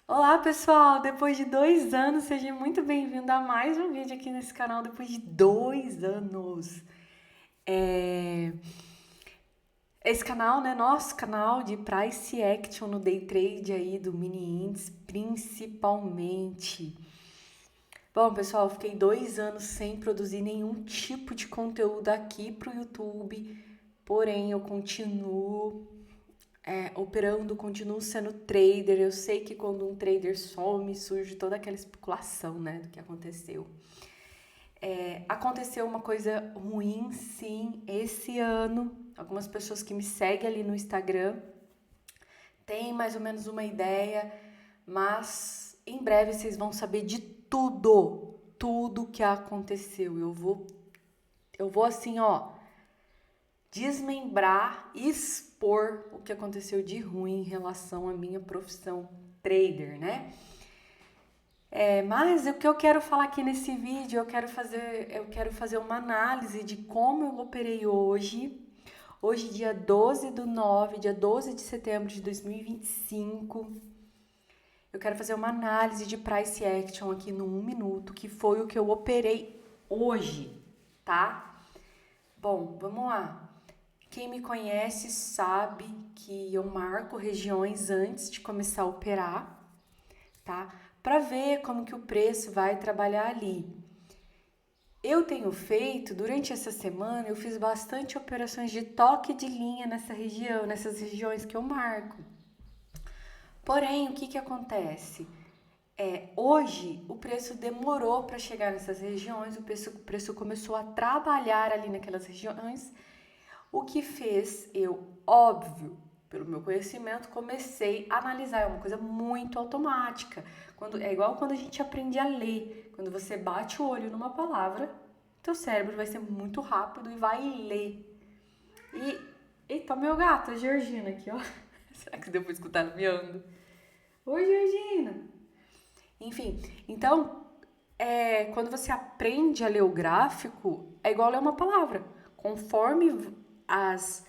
Olá pessoal, depois de 2 anos, seja muito bem-vindo a mais um vídeo aqui nesse canal depois de 2 anos. É... Esse canal, né, nosso canal de price action no day trade aí do mini índice, principalmente. Bom, pessoal, fiquei 2 anos sem produzir nenhum tipo de conteúdo aqui pro YouTube, porém eu continuo operando, continuo sendo trader. Eu sei que quando um trader some, surge toda aquela especulação, né, do que aconteceu. Aconteceu uma coisa ruim, sim, esse ano. Algumas pessoas que me seguem ali no Instagram têm mais ou menos uma ideia, mas em breve vocês vão saber de tudo que aconteceu. Eu vou assim, ó, desmembrar, expor o que aconteceu de ruim em relação à minha profissão trader, né? Mas o que eu quero falar aqui nesse vídeo, eu quero fazer uma análise de como eu operei hoje. Hoje, dia 12/9, dia 12 de setembro de 2025. Eu quero fazer uma análise de price action aqui no 1 minuto, que foi o que eu operei hoje, tá? Bom, vamos lá. Quem me conhece sabe que eu marco regiões antes de começar a operar, tá? Para ver como que o preço vai trabalhar ali. Eu tenho feito, durante essa semana, eu fiz bastante operações de toque de linha nessa região, nessas regiões que eu marco. Porém, o que que acontece? Hoje o preço demorou para chegar nessas regiões, o preço começou a trabalhar ali naquelas regiões, o que fez eu, óbvio, pelo meu conhecimento, comecei a analisar. É uma coisa muito automática. É igual quando a gente aprende a ler. Quando você bate o olho numa palavra, teu cérebro vai ser muito rápido e vai ler. E, eita, meu gato, a Georgina aqui, ó. Será que deu pra escutar ela miando? Oi, Georgina. Enfim, então, quando você aprende a ler o gráfico, é igual ler uma palavra. Conforme as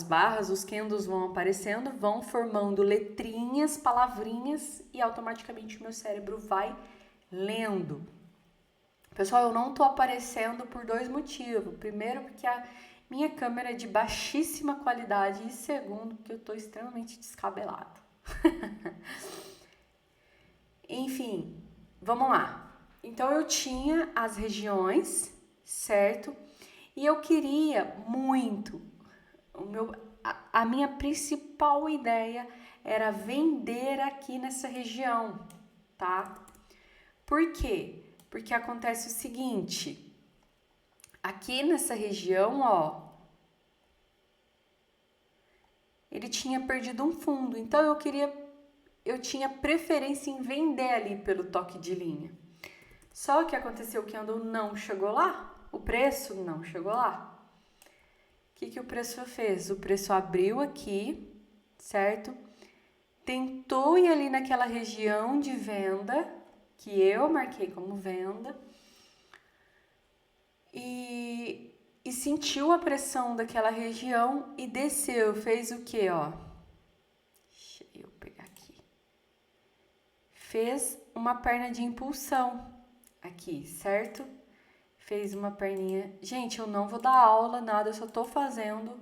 barras, os candles vão aparecendo, vão formando letrinhas, palavrinhas e automaticamente o meu cérebro vai lendo. Pessoal, eu não tô aparecendo por dois motivos. Primeiro, porque a minha câmera é de baixíssima qualidade e segundo, porque eu tô extremamente descabelado. Enfim, vamos lá. Então eu tinha as regiões, certo? E eu queria muito, a minha principal ideia era vender aqui nessa região, tá? Por quê? Porque acontece o seguinte, aqui nessa região, ó, ele tinha perdido um fundo, então eu tinha preferência em vender ali pelo toque de linha. Só que aconteceu que quando não chegou lá, o preço não chegou lá. O que o preço fez? O preço abriu aqui, certo? Tentou ir ali naquela região de venda, que eu marquei como venda, e sentiu a pressão daquela região e desceu. Fez o que, ó? Deixa eu pegar aqui. Fez uma perna de impulsão aqui, certo? Fez uma perninha. Gente, eu não vou dar aula, nada, eu só tô fazendo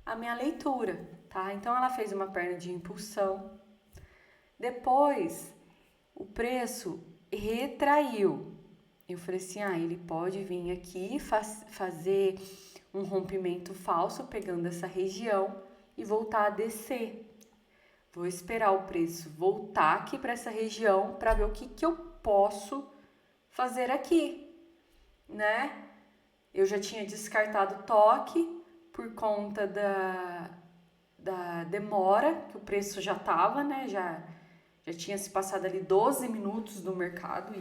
a minha leitura, tá? Então ela fez uma perna de impulsão. Depois, o preço retraiu. Eu falei assim: ele pode vir aqui fazer um rompimento falso pegando essa região e voltar a descer. Vou esperar o preço voltar aqui para essa região para ver o que eu posso fazer aqui, né? Eu já tinha descartado toque por conta da demora, que o preço já estava, né? Já tinha se passado ali 12 minutos no mercado, e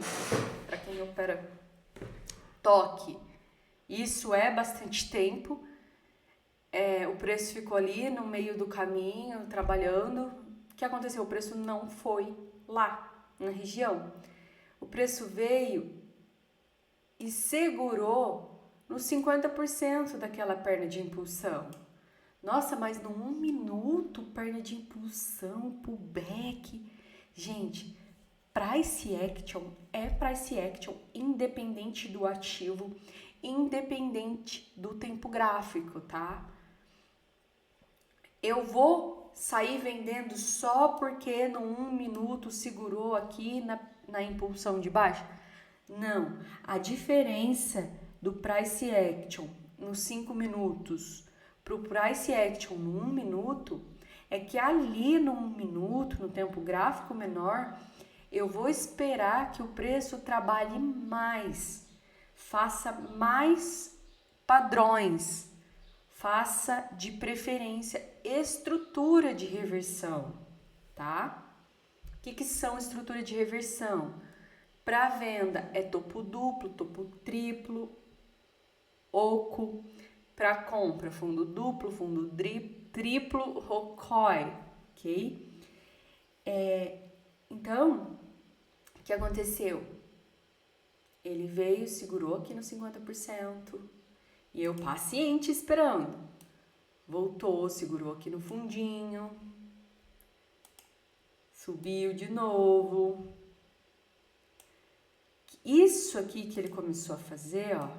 para quem opera toque, isso é bastante tempo. O preço ficou ali no meio do caminho, trabalhando. O que aconteceu? O preço não foi lá, na região. O preço veio e segurou nos 50% daquela perna de impulsão. Nossa, mas no 1 minuto, perna de impulsão, pullback. Gente, price action é price action independente do ativo, independente do tempo gráfico, tá? Eu vou sair vendendo só porque no 1 minuto segurou aqui na impulsão de baixa? Não, a diferença do price action nos 5 minutos para o price action no 1 minuto é que ali no 1 minuto, no tempo gráfico menor, eu vou esperar que o preço trabalhe mais, faça mais padrões, faça de preferência estrutura de reversão, tá? O que são estrutura de reversão? Para venda é topo duplo, topo triplo, oco. Para compra, fundo duplo, fundo triplo, ROCOI, ok? Então, o que aconteceu? Ele veio, segurou aqui no 50% e eu paciente esperando. Voltou, segurou aqui no fundinho, subiu de novo. Isso aqui que ele começou a fazer, ó,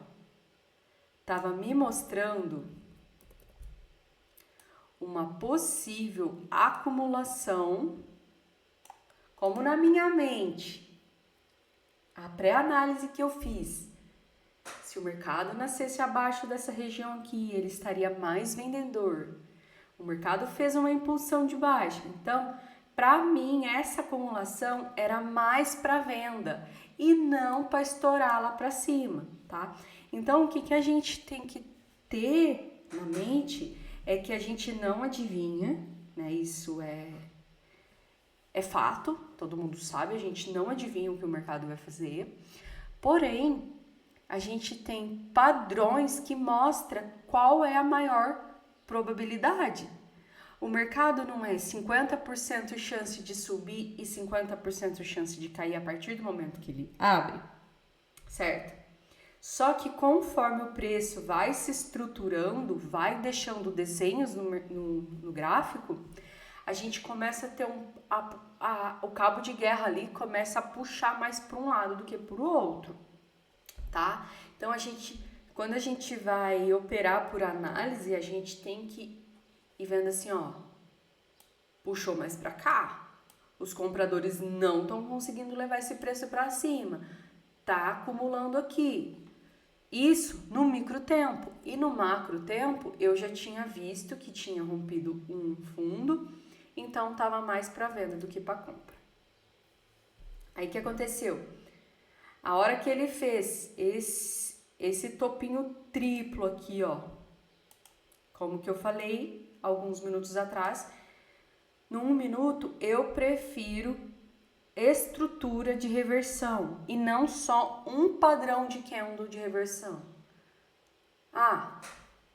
tava me mostrando uma possível acumulação, como na minha mente, a pré-análise que eu fiz. Se o mercado nascesse abaixo dessa região aqui, ele estaria mais vendedor. O mercado fez uma impulsão de baixa. Então, para mim, essa acumulação era mais para venda e não para estourar lá para cima, tá? Então, o que a gente tem que ter na mente é que a gente não adivinha, né? Isso é fato, todo mundo sabe, a gente não adivinha o que o mercado vai fazer. Porém, a gente tem padrões que mostram qual é a maior probabilidade. O mercado não é 50% chance de subir e 50% chance de cair a partir do momento que ele abre, certo? Só que conforme o preço vai se estruturando, vai deixando desenhos no gráfico, a gente começa a ter o cabo de guerra ali começa a puxar mais para um lado do que para o outro, tá? Então, quando a gente vai operar por análise, a gente tem que ir vendo assim, ó, puxou mais para cá, os compradores não estão conseguindo levar esse preço para cima, tá acumulando aqui. Isso no micro tempo. E no macro tempo, eu já tinha visto que tinha rompido um fundo, então estava mais para venda do que para compra. Aí o que aconteceu? A hora que ele fez esse topinho triplo aqui, ó, como que eu falei alguns minutos atrás, no 1 minuto eu prefiro estrutura de reversão e não só um padrão de candle de reversão. Ah,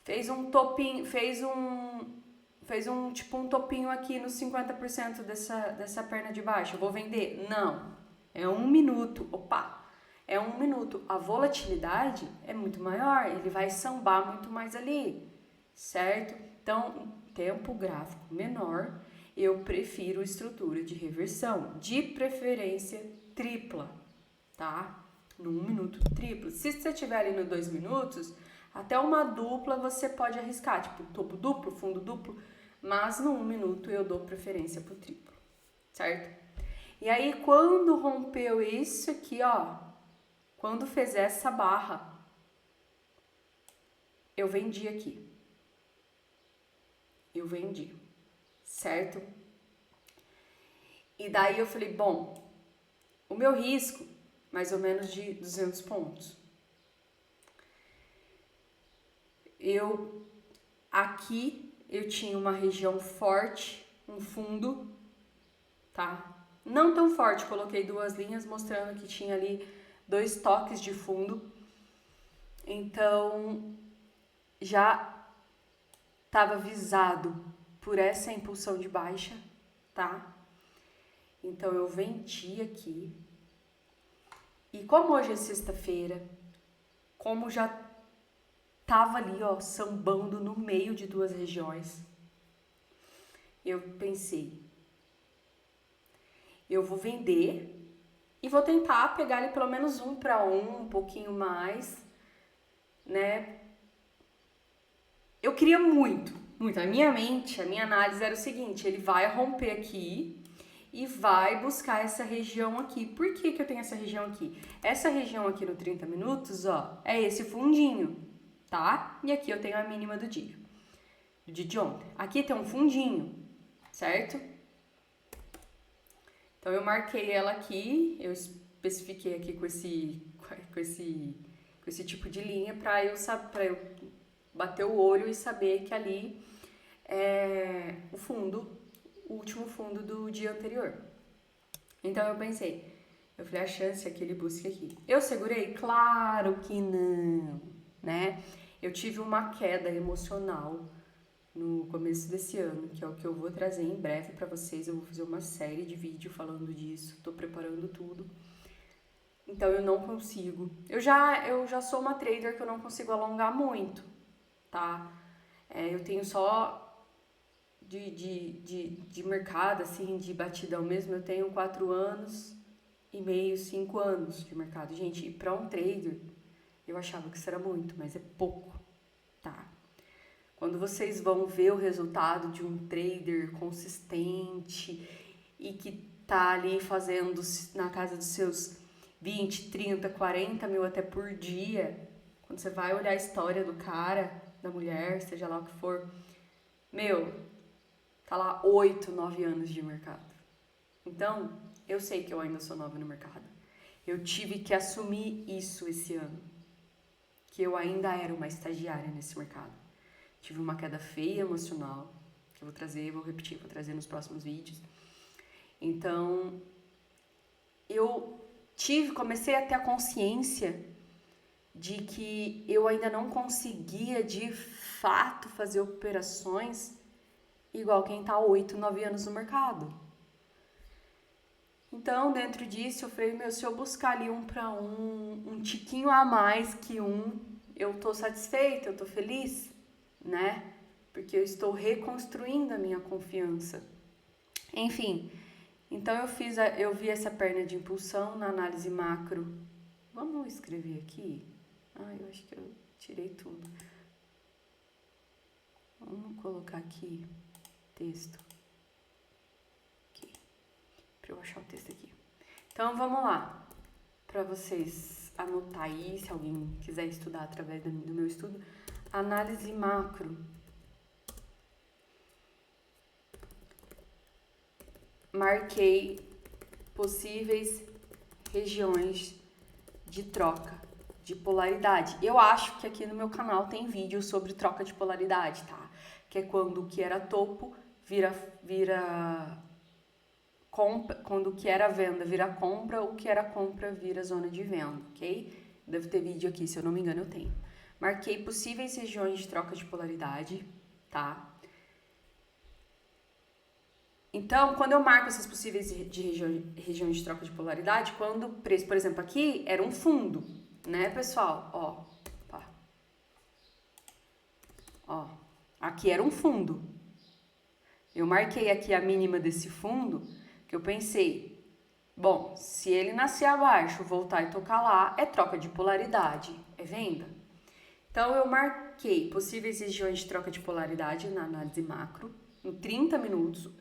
fez um topinho, fez um tipo um topinho aqui nos 50% dessa perna de baixo, eu vou vender? Não, é 1 minuto, opa, é 1 minuto, a volatilidade é muito maior, ele vai sambar muito mais ali, certo? Então, tempo gráfico menor, eu prefiro estrutura de reversão, de preferência tripla, tá? No 1 minuto triplo. Se você estiver ali no 2 minutos, até uma dupla você pode arriscar, tipo topo duplo, fundo duplo, mas no 1 minuto eu dou preferência pro triplo, certo? E aí, quando rompeu isso aqui, ó, quando fez essa barra, eu vendi aqui. Eu vendi, certo? E daí eu falei, bom, o meu risco, mais ou menos de 200 pontos. Aqui eu tinha uma região forte, um fundo, tá? Não tão forte, coloquei 2 linhas mostrando que tinha ali 2 toques de fundo. Então, já estava visado por essa impulsão de baixa, tá? Então, eu vendi aqui. E como hoje é sexta-feira, como já tava ali, ó, sambando no meio de 2 regiões, eu pensei, eu vou vender e vou tentar pegar ali pelo menos 1-1, um pouquinho mais, né? Eu queria muito. A minha mente, a minha análise era o seguinte, ele vai romper aqui e vai buscar essa região aqui. Por que eu tenho essa região aqui? Essa região aqui no 30 minutos, ó, é esse fundinho, tá? E aqui eu tenho a mínima do dia de ontem. Aqui tem um fundinho, certo? Então eu marquei ela aqui, eu especifiquei aqui com esse tipo de linha para eu bater o olho e saber que ali é o último fundo do dia anterior. Então eu pensei, eu falei, a chance é que ele busque aqui. Eu segurei? Claro que não, né? Eu tive uma queda emocional no começo desse ano, que é o que eu vou trazer em breve para vocês. Eu vou fazer uma série de vídeos falando disso, tô preparando tudo. Então eu não consigo. Eu já sou uma trader que eu não consigo alongar muito, tá? Eu tenho só de mercado, assim, de batidão mesmo, eu tenho 4 anos e meio, 5 anos de mercado. Gente, para um trader, eu achava que isso era muito, mas é pouco, tá? Quando vocês vão ver o resultado de um trader consistente e que tá ali fazendo na casa dos seus 20, 30, 40 mil até por dia, quando você vai olhar a história do cara, da mulher, seja lá o que for, meu, tá lá 8, 9 anos de mercado. Então, eu sei que eu ainda sou nova no mercado. Eu tive que assumir isso esse ano, que eu ainda era uma estagiária nesse mercado. Tive uma queda feia emocional, que eu vou trazer, vou trazer nos próximos vídeos. Então, eu comecei a ter a consciência de que eu ainda não conseguia, de fato, fazer operações igual quem tá 8, 9 anos no mercado. Então, dentro disso, eu falei, se eu buscar ali 1-1, um tiquinho a mais que eu tô satisfeita, eu tô feliz, né? Porque eu estou reconstruindo a minha confiança. Enfim, então eu vi essa perna de impulsão na análise macro. Vamos escrever aqui? Eu acho que eu tirei tudo. Vamos colocar aqui texto. Aqui, para eu achar o texto aqui. Então vamos lá, para vocês anotar aí, se alguém quiser estudar através do meu estudo. Análise macro. Marquei possíveis regiões de troca de polaridade. Eu acho que aqui no meu canal tem vídeo sobre troca de polaridade, tá? Que é quando o que era topo vira compra, quando o que era venda vira compra, o que era compra vira zona de venda, ok? Deve ter vídeo aqui, se eu não me engano eu tenho. Marquei possíveis regiões de troca de polaridade, tá? Então, quando eu marco essas possíveis regiões de troca de polaridade, quando o preço, por exemplo, aqui era um fundo, né, pessoal? Ó, aqui era um fundo. Eu marquei aqui a mínima desse fundo, que eu pensei, bom, se ele nascer abaixo, voltar e tocar lá, é troca de polaridade, é venda. Então, eu marquei possíveis regiões de troca de polaridade na análise macro, em 30 minutos,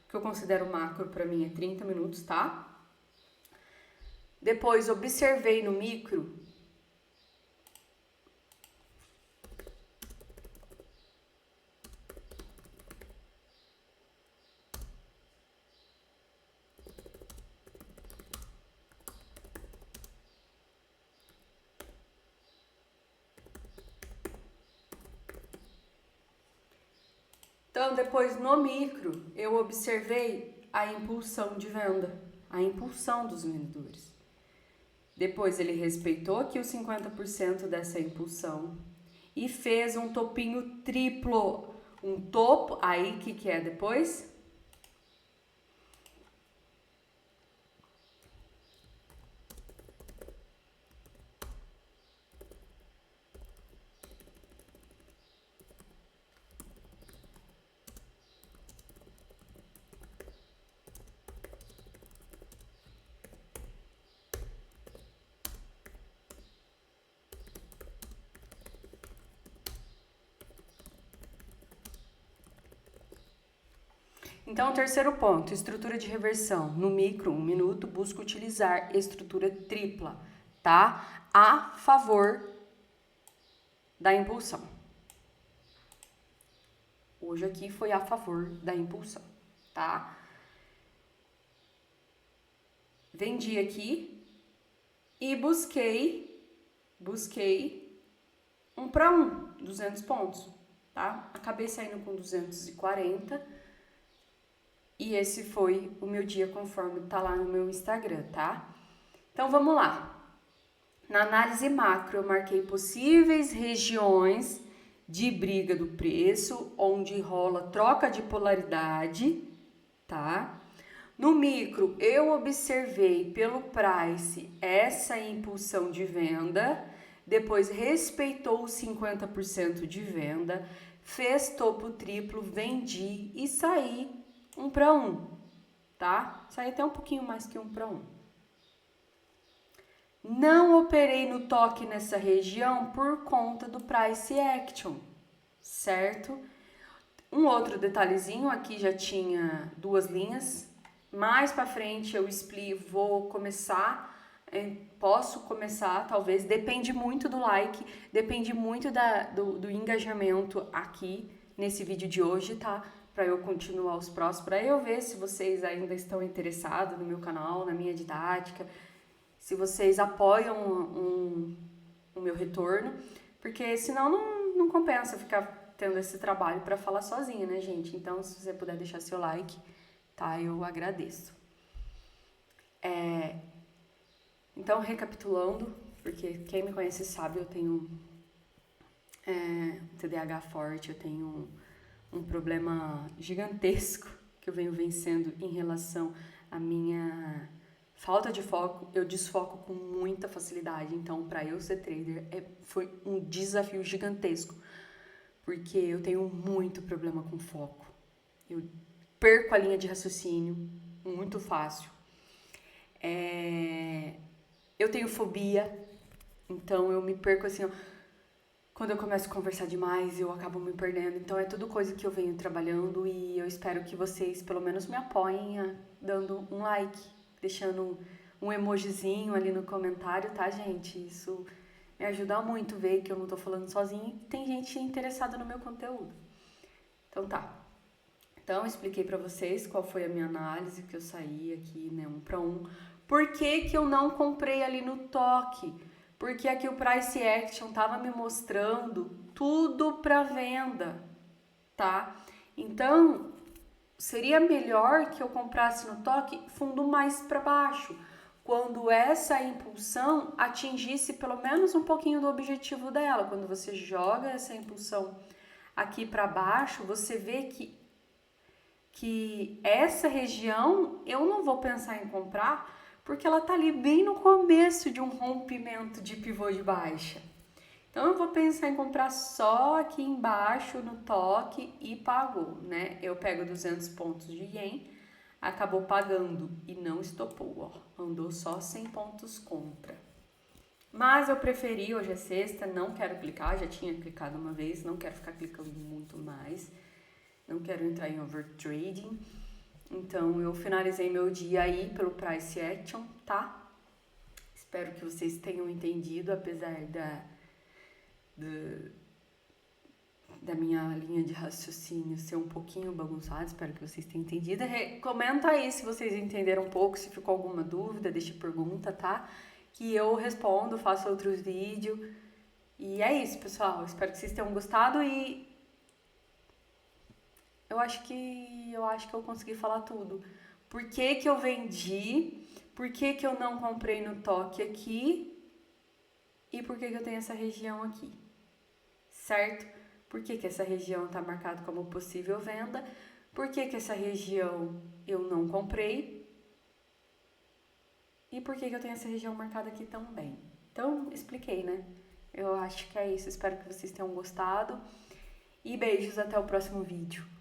que eu considero macro para mim é 30 minutos, tá? Depois observei no micro. Então, depois no micro, eu observei a impulsão de venda, a impulsão dos vendedores. Depois ele respeitou aqui os 50% dessa impulsão e fez um topinho triplo. Um topo, aí o que é depois? Então, o terceiro ponto, estrutura de reversão. No micro, 1 minuto, busco utilizar estrutura tripla, tá? A favor da impulsão. Hoje aqui foi a favor da impulsão, tá? Vendi aqui e busquei 1 para 1, 200 pontos, tá? Acabei saindo com 240 e esse foi o meu dia conforme tá lá no meu Instagram, tá? Então, vamos lá. Na análise macro, eu marquei possíveis regiões de briga do preço, onde rola troca de polaridade, tá? No micro, eu observei pelo price essa impulsão de venda, depois respeitou os 50% de venda, fez topo triplo, vendi e saí 1 para 1, tá? Saí até um pouquinho mais que 1 para 1. Não operei no toque nessa região por conta do price action, certo? Um outro detalhezinho, aqui já tinha 2 linhas. Mais para frente eu vou começar, posso começar, talvez, depende muito do like, depende muito do engajamento aqui nesse vídeo de hoje, tá? Para eu continuar os próximos, para eu ver se vocês ainda estão interessados no meu canal, na minha didática, se vocês apoiam o meu retorno, porque senão não compensa ficar tendo esse trabalho para falar sozinha, né, gente? Então, se você puder deixar seu like, tá? Eu agradeço. Então, recapitulando, porque quem me conhece sabe, eu tenho TDAH forte, eu tenho um problema gigantesco que eu venho vencendo em relação à minha falta de foco. Eu desfoco com muita facilidade, então para eu ser trader foi um desafio gigantesco, porque eu tenho muito problema com foco. Eu perco a linha de raciocínio muito fácil. Eu tenho fobia, então eu me perco assim, ó. Quando eu começo a conversar demais, eu acabo me perdendo. Então é tudo coisa que eu venho trabalhando e eu espero que vocês pelo menos me apoiem dando um like, deixando um emojizinho ali no comentário, tá, gente? Isso me ajuda muito ver que eu não tô falando sozinha e tem gente interessada no meu conteúdo. Então tá. Então, eu expliquei pra vocês qual foi a minha análise, que eu saí aqui, né, 1 para 1. Por que eu não comprei ali no toque? Porque aqui o Price Action tava me mostrando tudo para venda, tá? Então, seria melhor que eu comprasse no toque fundo mais para baixo, quando essa impulsão atingisse pelo menos um pouquinho do objetivo dela. Quando você joga essa impulsão aqui para baixo, você vê que essa região eu não vou pensar em comprar, porque ela tá ali bem no começo de um rompimento de pivô de baixa. Então eu vou pensar em comprar só aqui embaixo no toque e pagou, né? Eu pego 200 pontos de ien, acabou pagando e não estopou, ó. Andou só 100 pontos contra. Mas eu preferi, hoje é sexta, não quero clicar, já tinha clicado uma vez, não quero ficar clicando muito mais. Não quero entrar em overtrading. Então, eu finalizei meu dia aí pelo Price Action, tá? Espero que vocês tenham entendido, apesar da minha linha de raciocínio ser um pouquinho bagunçada. Espero que vocês tenham entendido. Comenta aí se vocês entenderam um pouco, se ficou alguma dúvida, deixa pergunta, tá? Que eu respondo, faço outros vídeos. E é isso, pessoal. Espero que vocês tenham gostado e eu acho que eu consegui falar tudo. Por que eu vendi? Por que eu não comprei no toque aqui? E por que eu tenho essa região aqui? Certo? Por que essa região está marcada como possível venda? Por que essa região eu não comprei? E por que eu tenho essa região marcada aqui também? Então, expliquei, né? Eu acho que é isso. Espero que vocês tenham gostado. E beijos, até o próximo vídeo.